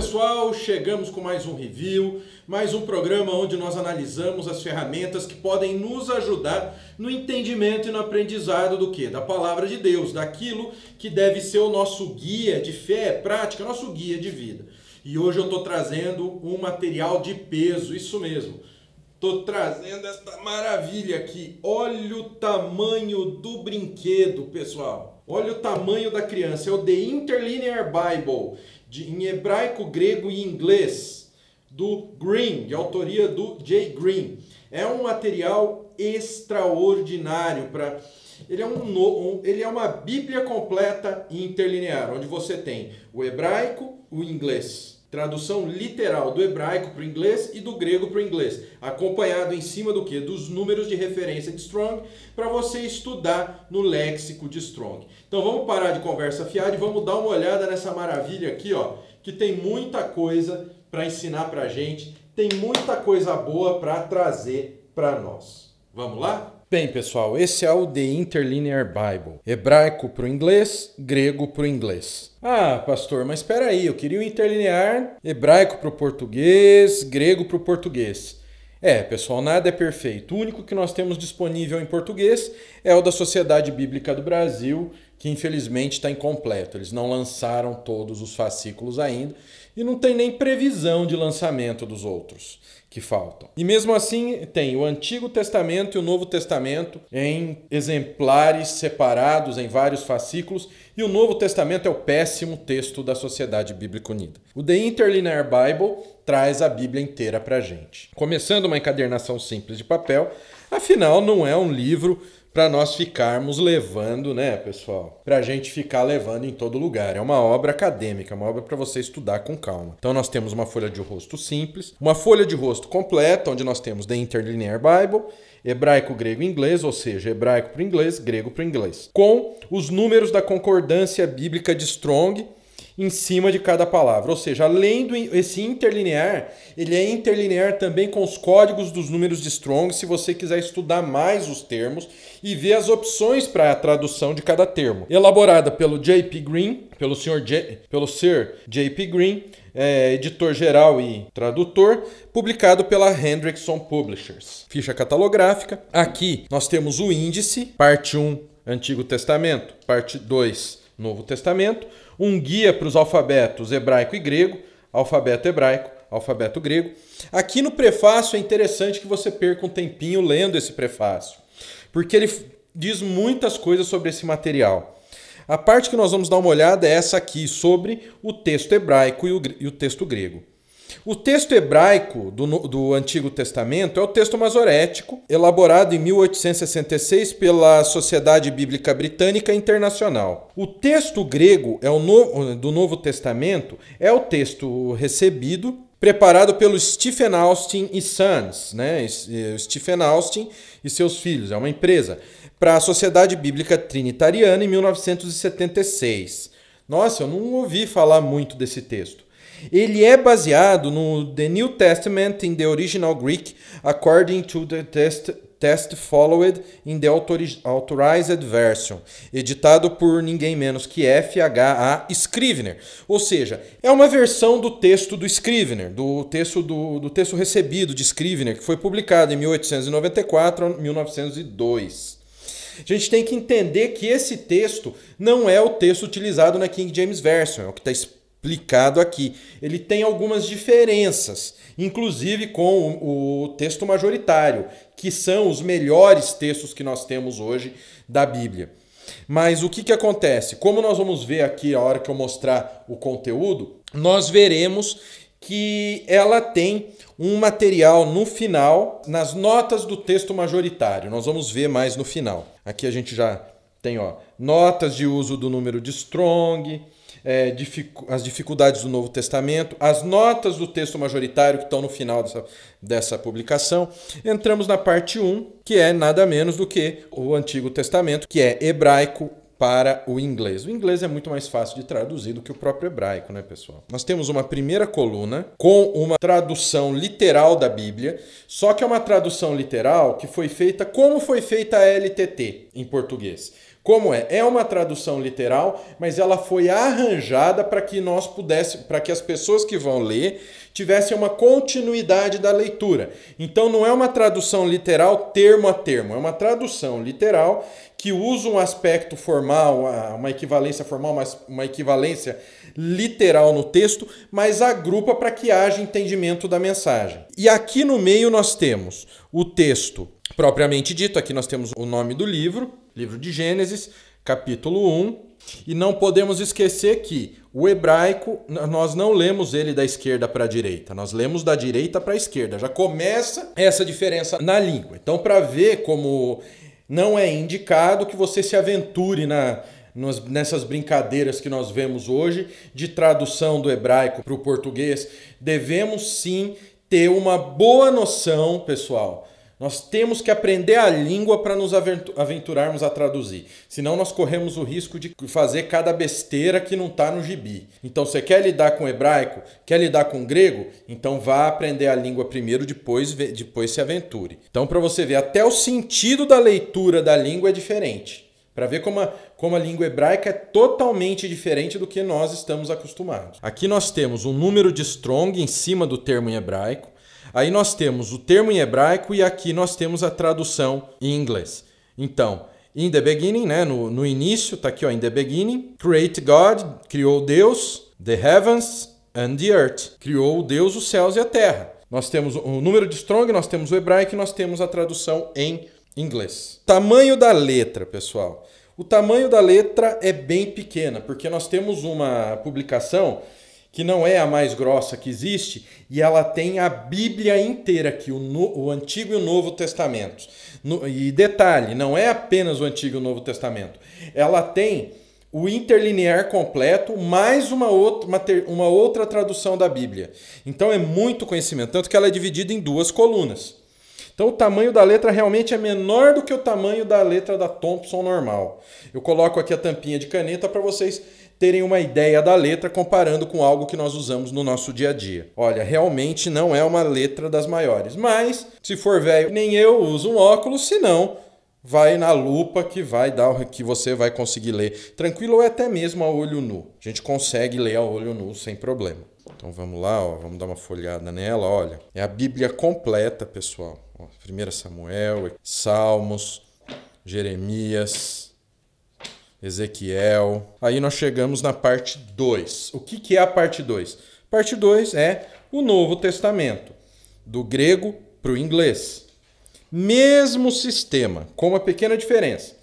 pessoal, chegamos com mais um review, mais um programa onde nós analisamos as ferramentas que podem nos ajudar no entendimento e no aprendizado do quê? Da palavra de Deus, daquilo que deve ser o nosso guia de fé, prática, nosso guia de vida. E hoje eu estou trazendo um material de peso, isso mesmo. Estou trazendo esta maravilha aqui. Olha o tamanho do brinquedo, pessoal. Olha o tamanho da criança. É o The Interlinear Bible, em hebraico, grego e inglês, do Green, de autoria do Jay Green. É um material extraordinário. Ele é uma Bíblia completa e interlinear, onde você tem o hebraico, o inglês. Tradução literal do hebraico para o inglês e do grego para o inglês, acompanhado em cima do quê? Dos números de referência de Strong, para você estudar no léxico de Strong. Então vamos parar de conversa fiada e vamos dar uma olhada nessa maravilha aqui, ó, que tem muita coisa para ensinar para a gente, tem muita coisa boa para trazer para nós. Vamos lá? Bem, pessoal, esse é o The Interlinear Bible. Hebraico para o inglês, grego para o inglês. Ah, pastor, mas espera aí, eu queria o interlinear, hebraico para o português, grego para o português. Pessoal, nada é perfeito. O único que nós temos disponível em português é o da Sociedade Bíblica do Brasil, que infelizmente está incompleto. Eles não lançaram todos os fascículos ainda e não tem nem previsão de lançamento dos outros que faltam. E mesmo assim tem o Antigo Testamento e o Novo Testamento em exemplares separados em vários fascículos, e o Novo Testamento é o péssimo texto da Sociedade Bíblica Unida. O The Interlinear Bible traz a Bíblia inteira para a gente. Começando uma encadernação simples de papel, afinal não é um livro para nós ficarmos levando, né, pessoal? Para a gente ficar levando em todo lugar. É uma obra acadêmica, uma obra para você estudar com calma. Então nós temos uma folha de rosto simples, uma folha de rosto completa, onde nós temos The Interlinear Bible, hebraico, grego e inglês, ou seja, hebraico para o inglês, grego para o inglês, com os números da concordância bíblica de Strong em cima de cada palavra. Ou seja, além desse interlinear, ele é interlinear também com os códigos dos números de Strong, se você quiser estudar mais os termos e ver as opções para a tradução de cada termo. Elaborada pelo J.P. Green, pelo Sir J.P. Green, editor-geral e tradutor, publicado pela Hendrickson Publishers. Ficha catalográfica. Aqui nós temos o índice, parte 1, Antigo Testamento, parte 2, Novo Testamento, um guia para os alfabetos hebraico e grego, alfabeto hebraico, alfabeto grego. Aqui no prefácio é interessante que você perca um tempinho lendo esse prefácio, porque ele diz muitas coisas sobre esse material. A parte que nós vamos dar uma olhada é essa aqui, sobre o texto hebraico e o texto grego. O texto hebraico do Antigo Testamento é o texto masorético, elaborado em 1866 pela Sociedade Bíblica Britânica Internacional. O texto grego do Novo Testamento é o texto recebido, preparado pelo Stephen Austin e Sons, né? Stephen Austin e seus filhos, é uma empresa, para a Sociedade Bíblica Trinitariana em 1976. Nossa, eu não ouvi falar muito desse texto. Ele é baseado no The New Testament in the Original Greek, according to the test followed in the Authorized Version, editado por ninguém menos que F.H.A. Scrivener. Ou seja, é uma versão do texto do Scrivener, do texto recebido de Scrivener, que foi publicado em 1894 a 1902. A gente tem que entender que esse texto não é o texto utilizado na King James Version, é o que está explicado aqui. Ele tem algumas diferenças, inclusive com o texto majoritário, que são os melhores textos que nós temos hoje da Bíblia. Mas o que acontece? Como nós vamos ver aqui a hora que eu mostrar o conteúdo, nós veremos que ela tem um material no final, nas notas do texto majoritário. Nós vamos ver mais no final. Aqui a gente já tem notas de uso do número de Strong, as dificuldades do Novo Testamento, as notas do texto majoritário que estão no final dessa publicação. Entramos na parte 1, que é nada menos do que o Antigo Testamento, que é hebraico para o inglês. O inglês é muito mais fácil de traduzir do que o próprio hebraico, né, pessoal? Nós temos uma primeira coluna com uma tradução literal da Bíblia, só que é uma tradução literal que foi feita como foi feita a LTT em português. Como é? É uma tradução literal, mas ela foi arranjada para que para que as pessoas que vão ler tivessem uma continuidade da leitura. Então não é uma tradução literal termo a termo, é uma tradução literal que usa um aspecto formal, uma equivalência formal, uma equivalência literal no texto, mas agrupa para que haja entendimento da mensagem. E aqui no meio nós temos o texto propriamente dito, aqui nós temos o nome do livro, livro de Gênesis, capítulo 1, e não podemos esquecer que o hebraico, nós não lemos ele da esquerda para a direita, nós lemos da direita para a esquerda, já começa essa diferença na língua. Então, para ver como não é indicado que você se aventure nessas brincadeiras que nós vemos hoje de tradução do hebraico para o português, devemos sim ter uma boa noção, pessoal. Nós temos que aprender a língua para nos aventurarmos a traduzir. Senão nós corremos o risco de fazer cada besteira que não está no gibi. Então, você quer lidar com hebraico? Quer lidar com grego? Então vá aprender a língua primeiro, depois se aventure. Então, para você ver, até o sentido da leitura da língua é diferente. Para ver como a língua hebraica é totalmente diferente do que nós estamos acostumados. Aqui nós temos um número de Strong em cima do termo em hebraico. Aí nós temos o termo em hebraico e aqui nós temos a tradução em inglês. Então, in the beginning, né, no início, está aqui, ó, in the beginning, create God, criou Deus, the heavens and the earth, criou Deus os céus e a terra. Nós temos o número de Strong, nós temos o hebraico e nós temos a tradução em inglês. Tamanho da letra, pessoal. O tamanho da letra é bem pequena, porque nós temos uma publicação que não é a mais grossa que existe, e ela tem a Bíblia inteira aqui, o Antigo e o Novo Testamento. E detalhe, não é apenas o Antigo e o Novo Testamento. Ela tem o interlinear completo, mais uma outra tradução da Bíblia. Então é muito conhecimento, tanto que ela é dividida em 2 colunas. Então o tamanho da letra realmente é menor do que o tamanho da letra da Thompson normal. Eu coloco aqui a tampinha de caneta para vocês terem uma ideia da letra comparando com algo que nós usamos no nosso dia a dia. Olha, realmente não é uma letra das maiores, mas se for velho, nem eu uso um óculos, senão vai na lupa que você vai conseguir ler tranquilo ou até mesmo a olho nu. A gente consegue ler a olho nu sem problema. Então vamos lá, ó, vamos dar uma folhada nela, olha. É a Bíblia completa, pessoal. 1 Samuel, Salmos, Jeremias, Ezequiel. Aí nós chegamos na parte 2. O que é a parte 2? Parte 2 é o Novo Testamento, do grego para o inglês. Mesmo sistema, com uma pequena diferença.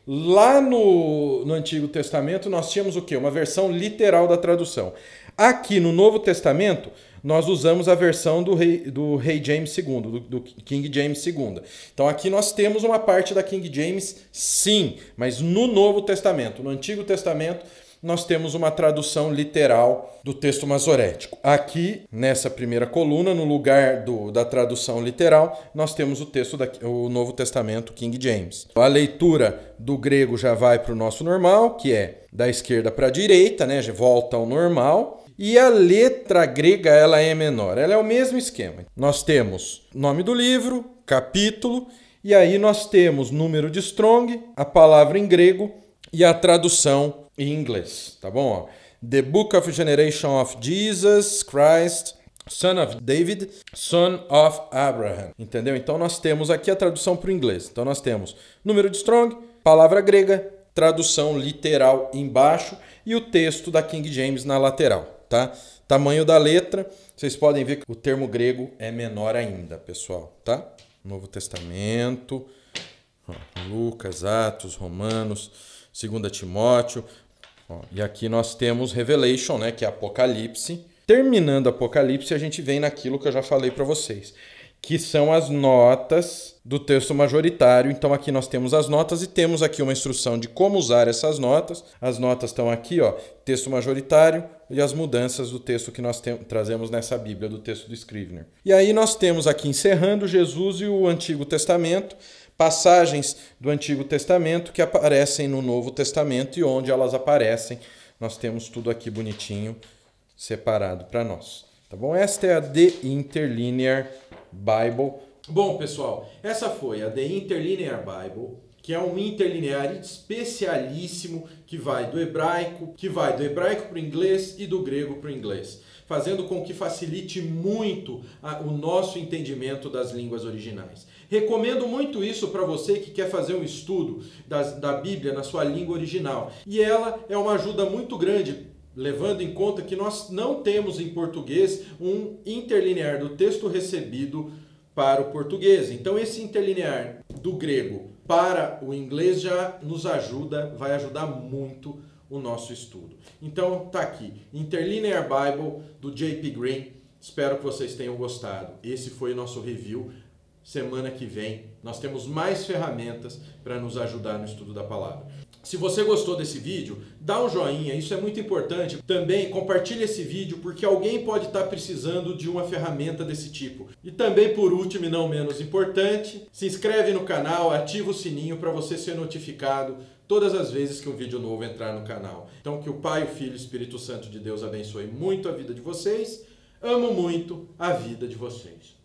Lá no Antigo Testamento nós tínhamos o quê? Uma versão literal da tradução. Aqui no Novo Testamento nós usamos a versão do rei James II, do King James II. Então aqui nós temos uma parte da King James, sim, mas no Novo Testamento. No Antigo Testamento nós temos uma tradução literal do texto masorético. Aqui, nessa primeira coluna, no lugar da tradução literal, nós temos o Novo Testamento, King James. A leitura do grego já vai para o nosso normal, que é da esquerda para a direita, né? Já volta ao normal. E a letra grega, ela é menor. Ela é o mesmo esquema. Nós temos nome do livro, capítulo, e aí nós temos número de Strong, a palavra em grego e a tradução em inglês, tá bom? The Book of Generation of Jesus Christ, Son of David, Son of Abraham. Entendeu? Então nós temos aqui a tradução para o inglês. Então nós temos número de Strong, palavra grega, tradução literal embaixo e o texto da King James na lateral. Tá? Tamanho da letra, vocês podem ver que o termo grego é menor ainda, pessoal, tá? Novo Testamento, Lucas, Atos, Romanos, 2 Timóteo, e aqui nós temos Revelation, né, que é Apocalipse. Terminando Apocalipse, a gente vem naquilo que eu já falei para vocês, que são as notas do texto majoritário. Então aqui nós temos as notas e temos aqui uma instrução de como usar essas notas. As notas estão aqui, ó, texto majoritário e as mudanças do texto que nós trazemos nessa Bíblia, do texto do Scrivener. E aí nós temos aqui encerrando Jesus e o Antigo Testamento, passagens do Antigo Testamento que aparecem no Novo Testamento e onde elas aparecem. Nós temos tudo aqui bonitinho, separado para nós. Tá bom? Esta é a The Interlinear Bible. Bom, pessoal, essa foi a The Interlinear Bible, que é um interlinear especialíssimo que vai do hebraico para o inglês e do grego para o inglês, fazendo com que facilite muito o nosso entendimento das línguas originais. Recomendo muito isso para você que quer fazer um estudo da Bíblia na sua língua original. E ela é uma ajuda muito grande, levando em conta que nós não temos em português um interlinear do texto recebido para o português. Então esse interlinear do grego para o inglês já nos ajuda, vai ajudar muito o nosso estudo. Então tá aqui, Interlinear Bible do J.P. Green. Espero que vocês tenham gostado. Esse foi o nosso review. Semana que vem nós temos mais ferramentas para nos ajudar no estudo da palavra. Se você gostou desse vídeo, dá um joinha, isso é muito importante. Também compartilhe esse vídeo porque alguém pode estar precisando de uma ferramenta desse tipo. E também, por último e não menos importante, se inscreve no canal, ativa o sininho para você ser notificado todas as vezes que um vídeo novo entrar no canal. Então que o Pai, o Filho e o Espírito Santo de Deus abençoe muito a vida de vocês. Amo muito a vida de vocês.